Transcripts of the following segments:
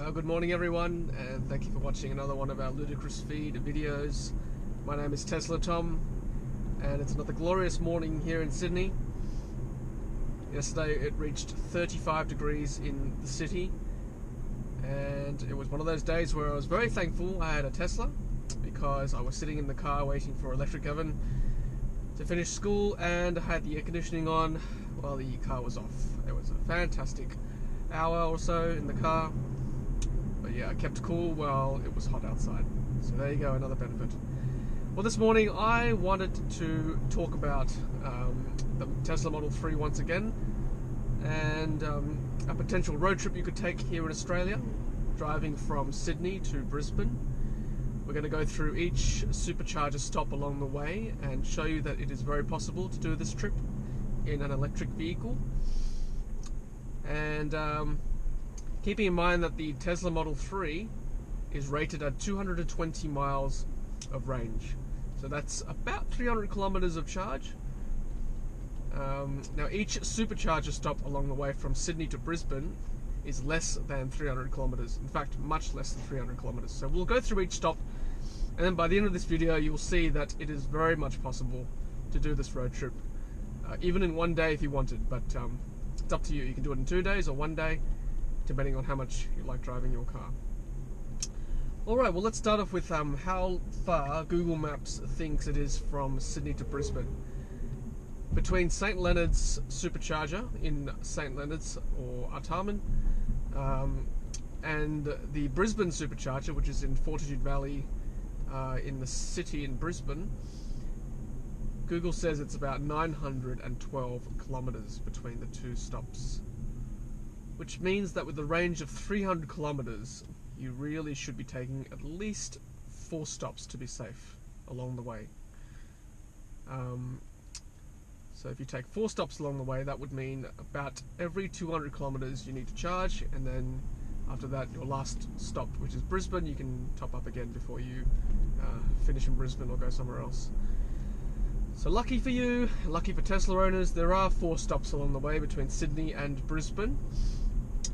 Good morning everyone, and thank you for watching another one of our Ludicrous feed videos. My name is Tesla Tom, and it's another glorious morning here in Sydney. Yesterday it reached 35 degrees in the city, and it was one of those days where I was very thankful I had a Tesla, because I was sitting in the car waiting for electric oven to finish school, and I had the air conditioning on while the car was off. It was a fantastic hour or so in the car. But yeah, I kept cool while it was hot outside. So there you go, another benefit. Well, this morning I wanted to talk about the Tesla Model 3 once again, and a potential road trip you could take here in Australia, driving from Sydney to Brisbane. We're going to go through each Supercharger stop along the way and show you that it is very possible to do this trip in an electric vehicle. And keeping in mind that the Tesla Model 3 is rated at 220 miles of range. So that's about 300 kilometers of charge. Now each Supercharger stop along the way from Sydney to Brisbane is less than 300 kilometers. In fact, much less than 300 kilometers. So we'll go through each stop, and then by the end of this video you'll see that it is very much possible to do this road trip, even in one day if you wanted, but it's up to you. You can do it in 2 days or 1 day, depending on how much you like driving your car. Alright, well let's start off with how far Google Maps thinks it is from Sydney to Brisbane. Between St Leonard's Supercharger in St Leonard's or Artarmon and the Brisbane Supercharger, which is in Fortitude Valley in the city in Brisbane, Google says it's about 912 kilometers between the two stops, which means that with a range of 300 kilometers, you really should be taking at least 4 stops to be safe along the way. So if you take 4 stops along the way, that would mean about every 200 kilometers you need to charge, and then after that, your last stop, which is Brisbane, you can top up again before you finish in Brisbane or go somewhere else. So lucky for you, lucky for Tesla owners, there are 4 stops along the way between Sydney and Brisbane.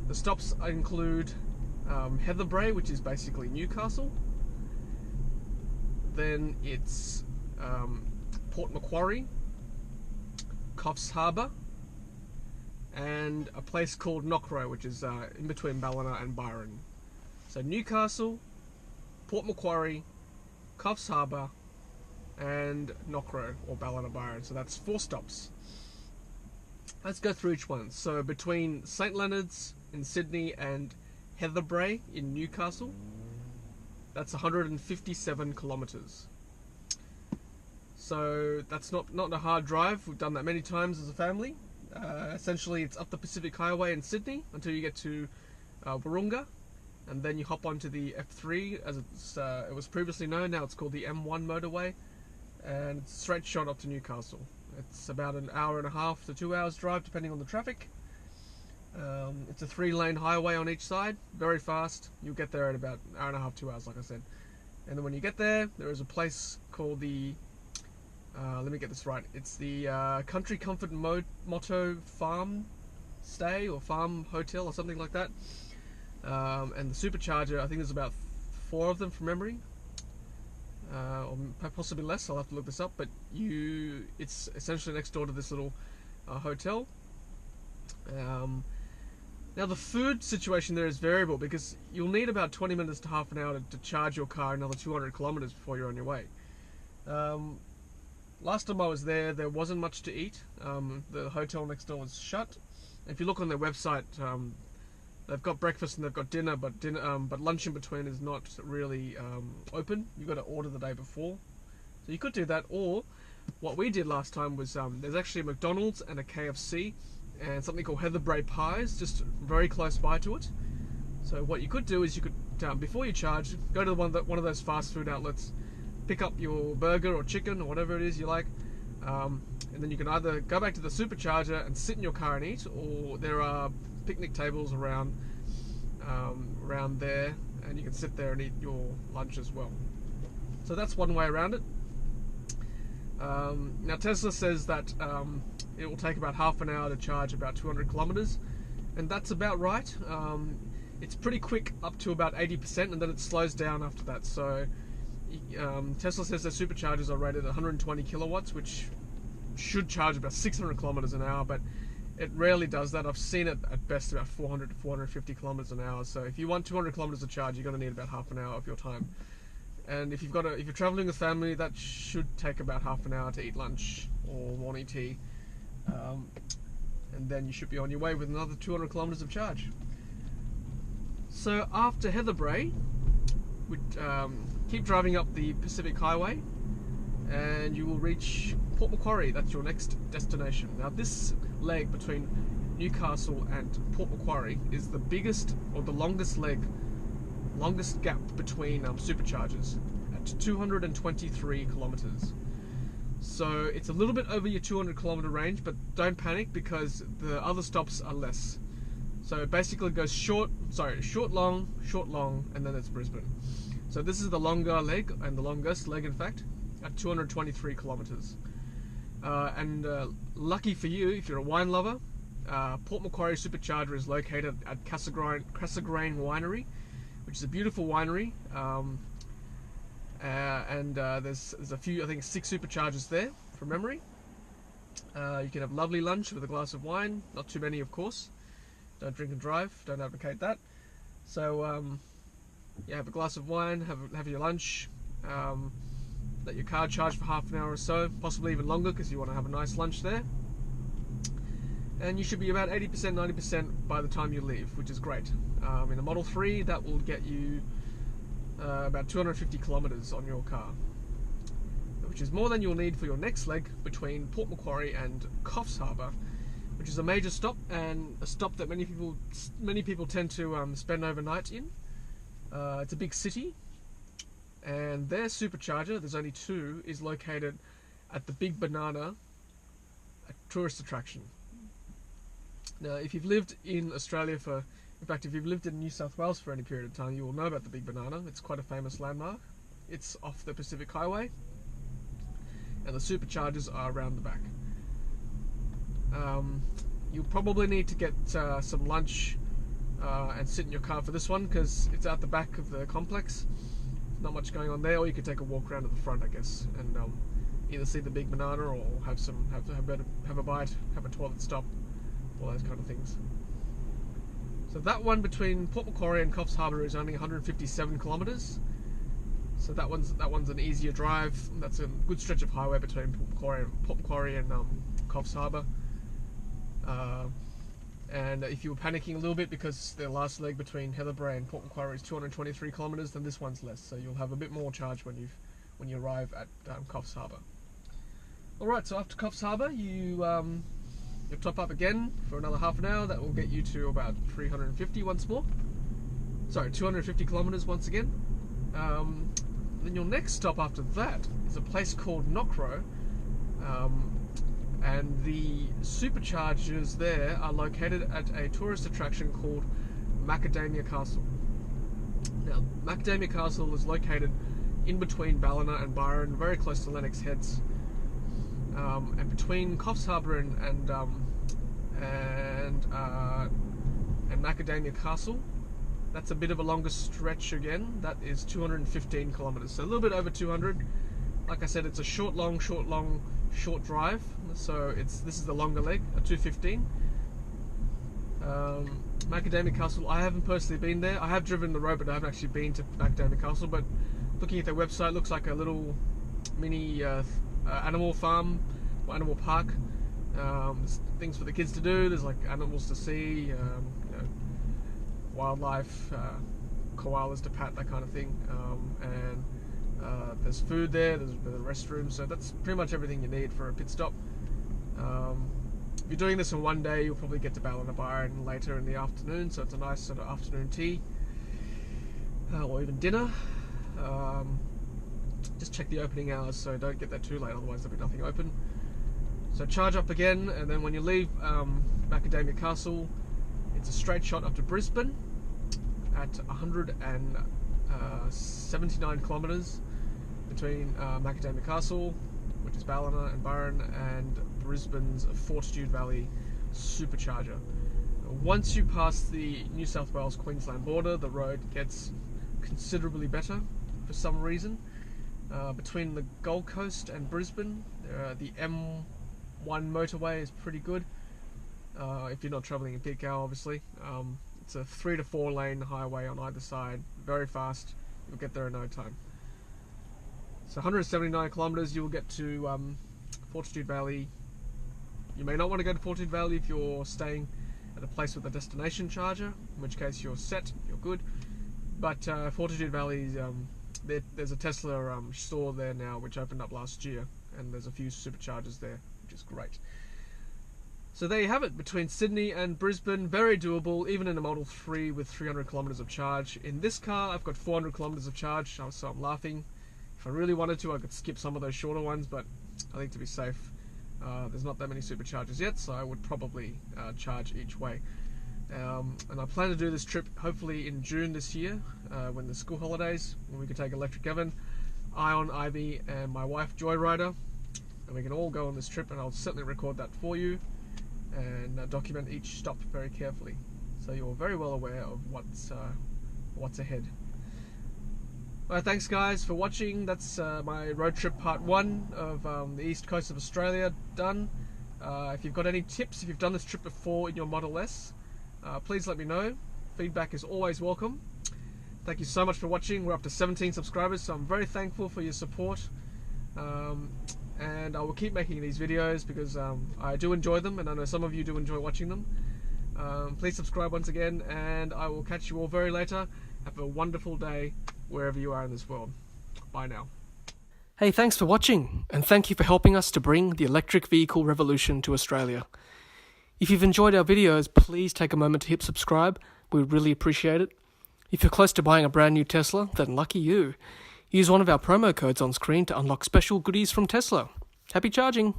The stops include Heatherbrae, which is basically Newcastle. Then it's Port Macquarie, Coffs Harbour, and a place called Knockrow, which is in between Ballina and Byron. So Newcastle, Port Macquarie, Coffs Harbour, and Knockrow or Ballina Byron. So that's 4 stops. Let's go through each one. So between St Leonard's in Sydney and Heatherbrae in Newcastle, that's 157 kilometers. So that's not a hard drive. We've done that many times as a family. Essentially, it's up the Pacific Highway in Sydney until you get to Wahroonga, and then you hop onto the F3, as it was previously known. Now it's called the M1 motorway, and it's a straight shot up to Newcastle. It's about an hour and a half to 2 hours drive, depending on the traffic. It's a 3-lane highway on each side, very fast. You'll get there in about an hour and a half, 2 hours, like I said. And then when you get there, there is a place called the let me get this right. It's the Country Comfort Motto Farm Stay or Farm Hotel or something like that. And the Supercharger, I think there's about 4 of them from memory, or possibly less. I'll have to look this up. But it's essentially next door to this little hotel. Now the food situation there is variable, because you'll need about 20 minutes to half an hour to charge your car another 200 kilometers before you're on your way. Last time I was there, there wasn't much to eat. The hotel next door was shut. If you look on their website, they've got breakfast and they've got dinner, but lunch in between is not really open. You've got to order the day before. So you could do that, or what we did last time was there's actually a McDonald's and a KFC and something called Heatherbrae Pies just very close by to it. So what you could do is you could, before you charge, go to one of those fast food outlets, pick up your burger or chicken or whatever it is you like, and then you can either go back to the Supercharger and sit in your car and eat, or there are picnic tables around there, and you can sit there and eat your lunch as well. So that's one way around it. Now Tesla says that it will take about half an hour to charge about 200 kilometers, and that's about right. It's pretty quick up to about 80%, and then it slows down after that. So Tesla says their superchargers are rated at 120 kilowatts, which should charge about 600 kilometers an hour, but it rarely does that. I've seen it at best about 400 to 450 kilometers an hour. So if you want 200 kilometers of charge, you're going to need about half an hour of your time. And if you're traveling with family, that should take about half an hour to eat lunch or morning tea, and then you should be on your way with another 200 kilometers of charge. So after Heatherbrae, we keep driving up the Pacific Highway, and you will reach Port Macquarie. That's your next destination. Now this leg between Newcastle and Port Macquarie is the biggest, or the longest gap between superchargers at 223 kilometers. So it's a little bit over your 200 kilometer range, but don't panic because the other stops are less. So it basically goes short, long, and then it's Brisbane. So this is the longer leg, and the longest leg in fact, at 223 kilometers. Lucky for you, if you're a wine lover, Port Macquarie Supercharger is located at Cassegrain Winery, which is a beautiful winery. There's a few, I think 6 superchargers there from memory. You can have lovely lunch with a glass of wine, not too many of course. Don't drink and drive, don't advocate that. So yeah, have a glass of wine, have your lunch, let your car charge for half an hour or so, possibly even longer because you want to have a nice lunch there. And you should be about 80%, 90% by the time you leave, which is great. In a Model 3, that will get you about 250 kilometers on your car, which is more than you'll need for your next leg between Port Macquarie and Coffs Harbour, which is a major stop, and a stop that many people tend to spend overnight in. It's a big city, and their supercharger, there's only 2, is located at the Big Banana, a tourist attraction. Now, if you've lived in Australia if you've lived in New South Wales for any period of time, you will know about the Big Banana. It's quite a famous landmark. It's off the Pacific Highway, and the superchargers are around the back. You'll probably need to get some lunch and sit in your car for this one because it's out the back of the complex. Not much going on there, or you could take a walk around to the front, I guess, and either see the Big Banana or have a bite, have a toilet stop, all those kind of things. So that one between Port Macquarie and Coffs Harbour is only 157 kilometres. So that one's an easier drive. That's a good stretch of highway between Port Macquarie and Coffs Harbour. And if you were panicking a little bit because the last leg between Heatherbrae and Port Macquarie is 223 kilometres, then this one's less. So you'll have a bit more charge when you arrive at Coffs Harbour. All right. So after Coffs Harbour, you'll top up again for another half an hour. That will get you to about 350 once more. Sorry, 250 kilometres once again. Then your next stop after that is a place called Knockrow, and the superchargers there are located at a tourist attraction called Macadamia Castle. Now, Macadamia Castle is located in between Ballina and Byron, very close to Lennox Heads. And between Coffs Harbour and Macadamia Castle, that's a bit of a longer stretch again. That is 215 kilometres, so a little bit over 200. Like I said, it's a short drive. So this is the longer leg, a 215. Macadamia Castle, I haven't personally been there. I have driven the road, but I haven't actually been to Macadamia Castle. But looking at their website, looks like a little mini animal farm or animal park. There's things for the kids to do. There's like animals to see, wildlife, koalas to pat, that kind of thing. And there's food there. There's a restroom. So that's pretty much everything you need for a pit stop. If you're doing this in one day, you'll probably get to Ballina Byron later in the afternoon. So it's a nice sort of afternoon tea, or even dinner. Just check the opening hours, so don't get there too late, otherwise there'll be nothing open. So charge up again, and then when you leave Macadamia Castle, it's a straight shot up to Brisbane at 179 kilometres between Macadamia Castle, which is Ballina and Byron, and Brisbane's Fortitude Valley Supercharger. Once you pass the New South Wales-Queensland border, the road gets considerably better for some reason. Between the Gold Coast and Brisbane, the M1 motorway is pretty good. If you're not travelling in peak hour, obviously. It's a 3 to 4 lane highway on either side, very fast. You'll get there in no time. So 179 kilometres, you will get to Fortitude Valley. You may not want to go to Fortitude Valley if you're staying at a place with a destination charger, in which case you're set, you're good. But Fortitude Valley, there's a Tesla store there now, which opened up last year, and there's a few Superchargers there, which is great. So there you have it, between Sydney and Brisbane, very doable, even in a Model 3 with 300 kilometres of charge. In this car, I've got 400 kilometres of charge, so I'm laughing. If I really wanted to, I could skip some of those shorter ones, but I think to be safe, there's not that many Superchargers yet, so I would probably charge each way. And I plan to do this trip hopefully in June this year, when the school holidays, when we can take Electric Evan, Ion, Ivy, and my wife Joyrider, and we can all go on this trip, and I'll certainly record that for you and document each stop very carefully, so you're very well aware of what's ahead. Well, thanks guys for watching. That's my road trip part 1 of the east coast of Australia done. If you've got any tips, if you've done this trip before in your Model S, please let me know. Feedback is always welcome. Thank you so much for watching. We're up to 17 subscribers, so I'm very thankful for your support. And I will keep making these videos because I do enjoy them, and I know some of you do enjoy watching them. Please subscribe once again, and I will catch you all very later. Have a wonderful day wherever you are in this world. Bye now. Hey, thanks for watching, and thank you for helping us to bring the electric vehicle revolution to Australia. If you've enjoyed our videos, please take a moment to hit subscribe. We would really appreciate it. If you're close to buying a brand new Tesla, then lucky you. Use one of our promo codes on screen to unlock special goodies from Tesla. Happy charging!